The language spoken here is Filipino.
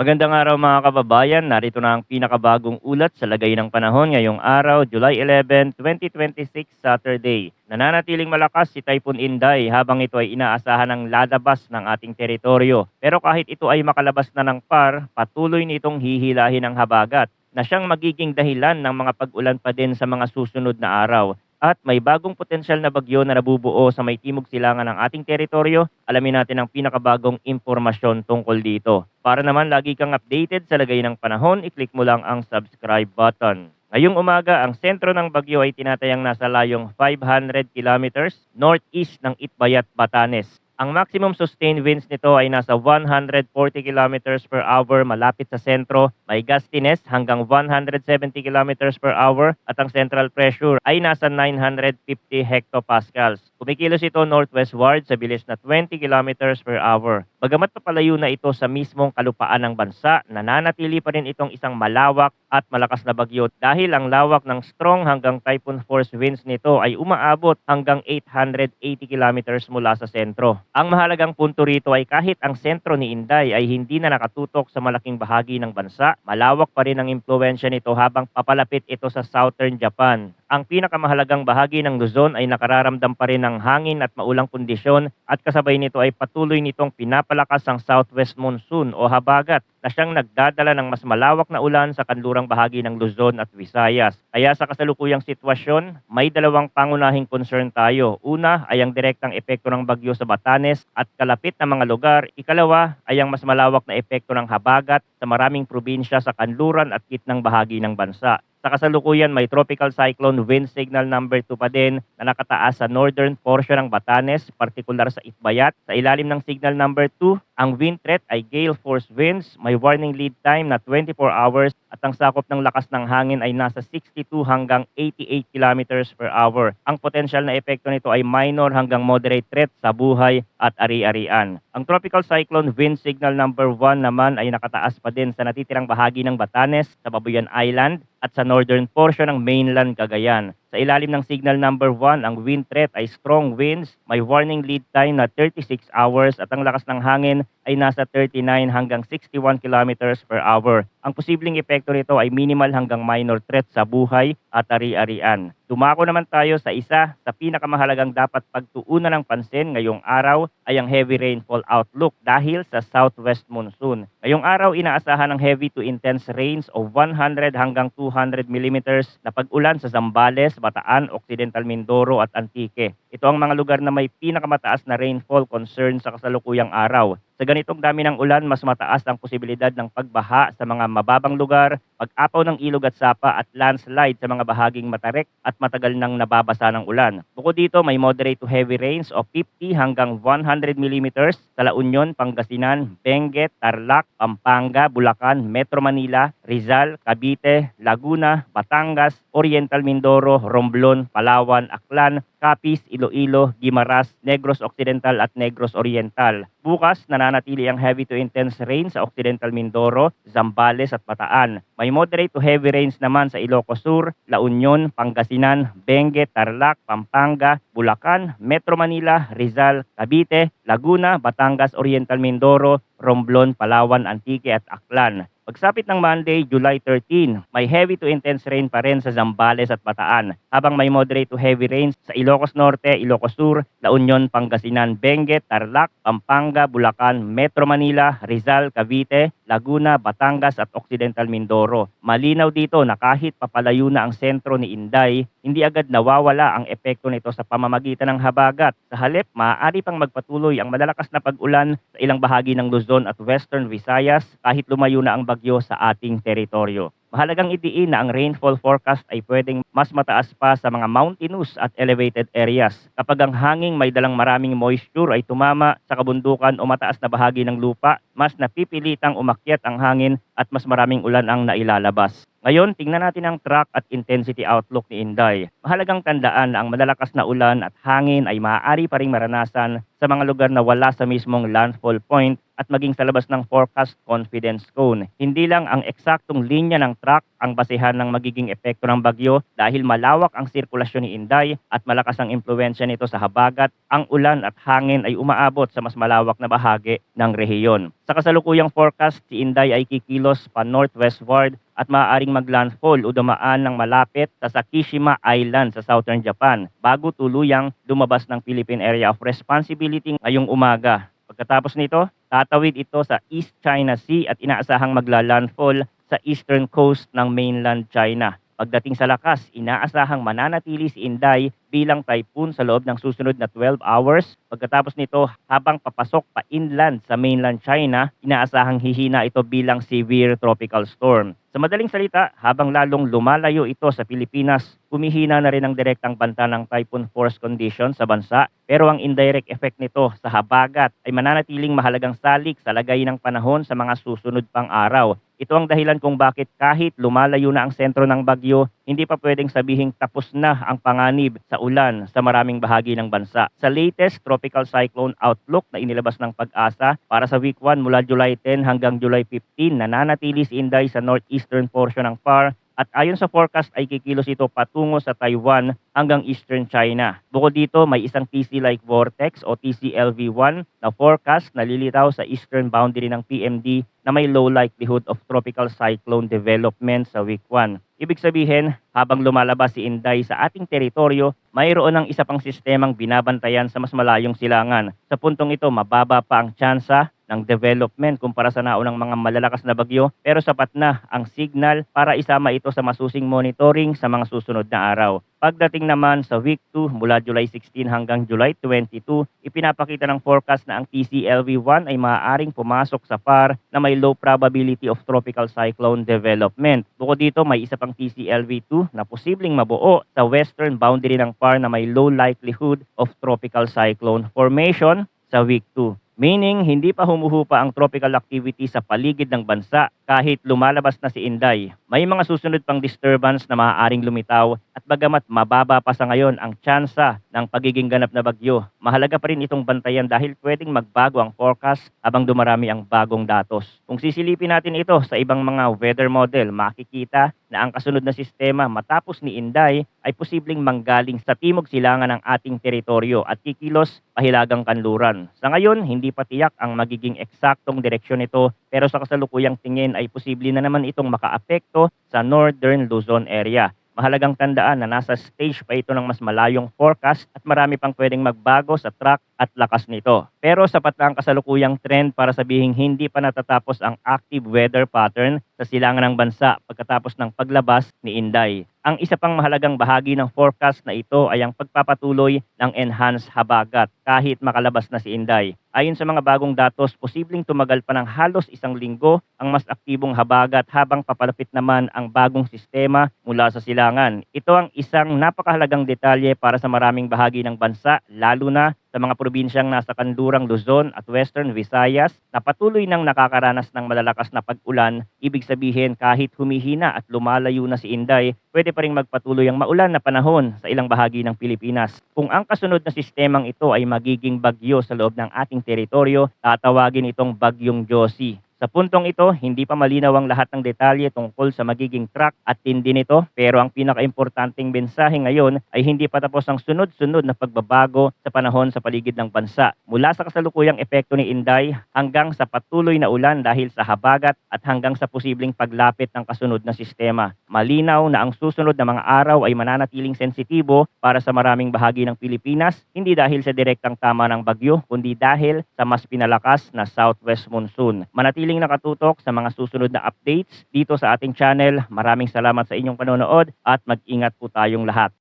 Magandang araw mga kababayan, narito na ang pinakabagong ulat sa lagay ng panahon ngayong araw, July 11, 2026, Saturday. Nananatiling malakas si Typhoon Inday habang ito ay inaasahan ng lalabas ng ating teritoryo. Pero kahit ito ay makalabas na ng par, patuloy nitong hihilahin ang habagat na siyang magiging dahilan ng mga pag-ulan pa din sa mga susunod na araw. At may bagong potensyal na bagyo na nabubuo sa may timog silangan ng ating teritoryo. Alamin natin ang pinakabagong impormasyon tungkol dito. Para naman lagi kang updated sa lagay ng panahon, i-click mo lang ang subscribe button. Ngayong umaga, ang sentro ng bagyo ay tinatayang nasa layong 500 kilometers northeast ng Itbayat, Batanes. Ang maximum sustained winds nito ay nasa 140 kilometers per hour malapit sa sentro, may gustiness hanggang 170 kilometers per hour at ang central pressure ay nasa 950 hectopascals. Kumikilos ito northwestward sa bilis na 20 kilometers per hour. Bagamat papalayo na ito sa mismong kalupaan ng bansa, nananatili pa rin itong isang malawak at malakas na bagyo dahil ang lawak ng strong hanggang typhoon force winds nito ay umaabot hanggang 880 kilometers mula sa sentro. Ang mahalagang punto rito ay kahit ang sentro ni Inday ay hindi na nakatutok sa malaking bahagi ng bansa, malawak pa rin ang impluensya nito habang papalapit ito sa southern Japan. Ang pinakamahalagang bahagi ng Luzon ay nakararamdam pa rin ng hangin at maulang kondisyon at kasabay nito ay patuloy nitong pinapalakas ang southwest monsoon o habagat na siyang nagdadala ng mas malawak na ulan sa kanlurang bahagi ng Luzon at Visayas. Kaya sa kasalukuyang sitwasyon, may dalawang pangunahing concern tayo. Una ay ang direktang epekto ng bagyo sa Batanes at kalapit na mga lugar. Ikalawa ay ang mas malawak na epekto ng habagat sa maraming probinsya sa kanluran at gitnang bahagi ng bansa. Sa kasalukuyan, may tropical cyclone wind signal number 2 pa din na nakataas sa northern portion ng Batanes, partikular sa Itbayat. Sa ilalim ng signal number 2, ang wind threat ay gale force winds, may warning lead time na 24 hours at ang sakop ng lakas ng hangin ay nasa 62 hanggang 88 kilometers per hour. Ang potensyal na epekto nito ay minor hanggang moderate threat sa buhay at ari-arian. Ang tropical cyclone wind signal number 1 naman ay nakataas pa din sa natitirang bahagi ng Batanes, sa Babuyan Island at sa northern portion ng mainland Cagayan. Sa ilalim ng signal number 1, ang wind threat ay strong winds, may warning lead time na 36 hours at ang lakas ng hangin ay nasa 39 hanggang 61 kilometers per hour. Ang posibleng epekto nito ay minimal hanggang minor threat sa buhay at ari-arian. Dumako naman tayo sa isa sa pinakamahalagang dapat pagtuunan ng pansin ngayong araw ay ang heavy rainfall outlook dahil sa southwest monsoon. Ngayong araw inaasahan ng heavy to intense rains of 100 hanggang 200 millimeters na pag-ulan sa Zambales, Bataan, Occidental Mindoro at Antique. Ito ang mga lugar na may pinakamataas na rainfall concern sa kasalukuyang araw. Sa ganitong dami ng ulan, mas mataas ang posibilidad ng pagbaha sa mga mababang lugar, pag-apaw ng ilog at sapa at landslide sa mga bahaging matarek at matagal nang nababasa ng ulan. Bukod dito, may moderate to heavy rains of 50 hanggang 100 millimeters sa La Union, Pangasinan, Benguet, Tarlac, Pampanga, Bulacan, Metro Manila, Rizal, Cavite, Laguna, Batangas, Oriental Mindoro, Romblon, Palawan, Aklan, Capiz, Iloilo, Guimaras, Negros Occidental at Negros Oriental. Bukas, nananatili ang heavy to intense rain sa Occidental Mindoro, Zambales at Bataan. May moderate to heavy rains naman sa Ilocos Sur, La Union, Pangasinan, Benguet, Tarlac, Pampanga, Bulacan, Metro Manila, Rizal, Cavite, Laguna, Batangas, Oriental Mindoro, Romblon, Palawan, Antique at Aklan. Pagsapit ng Monday, July 13, may heavy to intense rain pa rin sa Zambales at Bataan, habang may moderate to heavy rains sa Ilocos Norte, Ilocos Sur, La Union, Pangasinan, Benguet, Tarlac, Pampanga, Bulacan, Metro Manila, Rizal, Cavite, Laguna, Batangas at Occidental Mindoro. Malinaw dito na kahit papalayo na ang sentro ni Inday, hindi agad nawawala ang epekto nito sa pamamagitan ng habagat. Sa halip, maaari pang magpatuloy ang malalakas na pag-ulan sa ilang bahagi ng Luzon at Western Visayas kahit lumayo na ang bagyo sa ating teritoryo. Mahalagang idiin na ang rainfall forecast ay pwedeng mas mataas pa sa mga mountainous at elevated areas kapag ang hanging may dalang maraming moisture ay tumama sa kabundukan o mataas na bahagi ng lupa, mas napipilitang umakyat ang hangin at mas maraming ulan ang nailalabas. Ngayon, tingnan natin ang track at intensity outlook ni Inday. Mahalagang tandaan na ang malalakas na ulan at hangin ay maaari pa ring maranasan sa mga lugar na wala sa mismong landfall point at maging sa labas ng forecast confidence cone. Hindi lang ang eksaktong linya ng track ang basehan ng magiging epekto ng bagyo dahil malawak ang sirkulasyon ni Inday at malakas ang impluensya nito sa habagat, ang ulan at hangin ay umaabot sa mas malawak na bahagi ng rehiyon. Sa kasalukuyang forecast, si Inday ay kikilos pa northwestward at maaaring maglandfall o dumaan ng malapit sa Sakishima Island sa southern Japan bago tuluyang lumabas ng Philippine Area of Responsibility ngayong umaga. Pagkatapos nito, tatawid ito sa East China Sea at inaasahang maglalandfall sa eastern coast ng mainland China. Pagdating sa lakas, inaasahang mananatili si Inday bilang typhoon sa loob ng susunod na 12 hours. Pagkatapos nito, habang papasok pa inland sa mainland China, inaasahang hihina ito bilang severe tropical storm. Sa madaling salita, habang lalong lumalayo ito sa Pilipinas, humihina na rin ang direktang banta ng typhoon force condition sa bansa. Pero ang indirect effect nito sa habagat ay mananatiling mahalagang salik sa lagay ng panahon sa mga susunod pang araw. Ito ang dahilan kung bakit kahit lumalayo na ang sentro ng bagyo, hindi pa pwedeng sabihing tapos na ang panganib sa ulan sa maraming bahagi ng bansa. Sa latest tropical cyclone outlook na inilabas ng Pag-asa para sa week 1 mula July 10 hanggang July 15, nananatili si Inday sa northeastern portion ng PAR at ayon sa forecast ay kikilos ito patungo sa Taiwan hanggang eastern China. Bukod dito, may isang TC-like vortex o TCLV1 na forecast na lilitaw sa eastern boundary ng PMD na may low likelihood of tropical cyclone development sa week 1. Ibig sabihin, habang lumalabas si Inday sa ating teritoryo, mayroon ng isa pang sistemang binabantayan sa mas malayong silangan. Sa puntong ito, mababa pa ang tsansa ng development kumpara sa naunang mga malalakas na bagyo, pero sapat na ang signal para isama ito sa masusing monitoring sa mga susunod na araw. Pagdating naman sa week 2 mula July 16 hanggang July 22, ipinapakita ng forecast na ang TCLV1 ay maaaring pumasok sa PAR na may low probability of tropical cyclone development. Bukod dito, may isa pang TCLV2 na posibleng mabuo sa western boundary ng PAR na may low likelihood of tropical cyclone formation sa week 2. Meaning, hindi pa humuhupa ang tropical activity sa paligid ng bansa kahit lumalabas na si Inday. May mga susunod pang disturbance na maaaring lumitaw at bagamat mababa pa sa ngayon ang tsansa ng pagiging ganap na bagyo, mahalaga pa rin itong bantayan dahil pwedeng magbago ang forecast habang dumarami ang bagong datos. Kung sisilipin natin ito sa ibang mga weather model, makikita na ang kasunod na sistema matapos ni Inday ay posibleng manggaling sa timog silangan ng ating teritoryo at kikilos pahilagang kanluran. Sa ngayon, hindi pa tiyak ang magiging eksaktong direksyon nito pero sa kasalukuyang tingin ay posible na naman itong makaapekto sa northern Luzon area. Mahalagang tandaan na nasa stage pa ito ng mas malayong forecast at marami pang pwedeng magbago sa track at lakas nito. Pero sapat na ang kasalukuyang trend para sabihing hindi pa natatapos ang active weather pattern sa silangan ng bansa pagkatapos ng paglabas ni Inday. Ang isa pang mahalagang bahagi ng forecast na ito ay ang pagpapatuloy ng enhanced habagat kahit makalabas na si Inday. Ayon sa mga bagong datos, posibleng tumagal pa ng halos isang linggo ang mas aktibong habagat habang papalapit naman ang bagong sistema mula sa silangan. Ito ang isang napakahalagang detalye para sa maraming bahagi ng bansa, lalo na sa mga probinsyang nasa kanlurang Luzon at Western Visayas na patuloy nang nakakaranas ng malalakas na pag-ulan. Ibig sabihin kahit humihina at lumalayo na si Inday, pwede pa ring magpatuloy ang maulan na panahon sa ilang bahagi ng Pilipinas. Kung ang kasunod na sistemang ito ay magiging bagyo sa loob ng ating teritoryo, tatawagin itong Bagyong Josie. Sa puntong ito, hindi pa malinaw ang lahat ng detalye tungkol sa magiging track at tindi nito, pero ang pinakaimportanteng mensahe ngayon ay hindi pa tapos ang sunod-sunod na pagbabago sa panahon sa paligid ng bansa. Mula sa kasalukuyang epekto ni Inday hanggang sa patuloy na ulan dahil sa habagat at hanggang sa posibleng paglapit ng kasunod na sistema. Malinaw na ang susunod na mga araw ay mananatiling sensitibo para sa maraming bahagi ng Pilipinas, hindi dahil sa direktang tama ng bagyo, kundi dahil sa mas pinalakas na southwest monsoon. Manatiling nakatutok sa mga susunod na updates dito sa ating channel. Maraming salamat sa inyong panonood at mag-ingat po tayong lahat.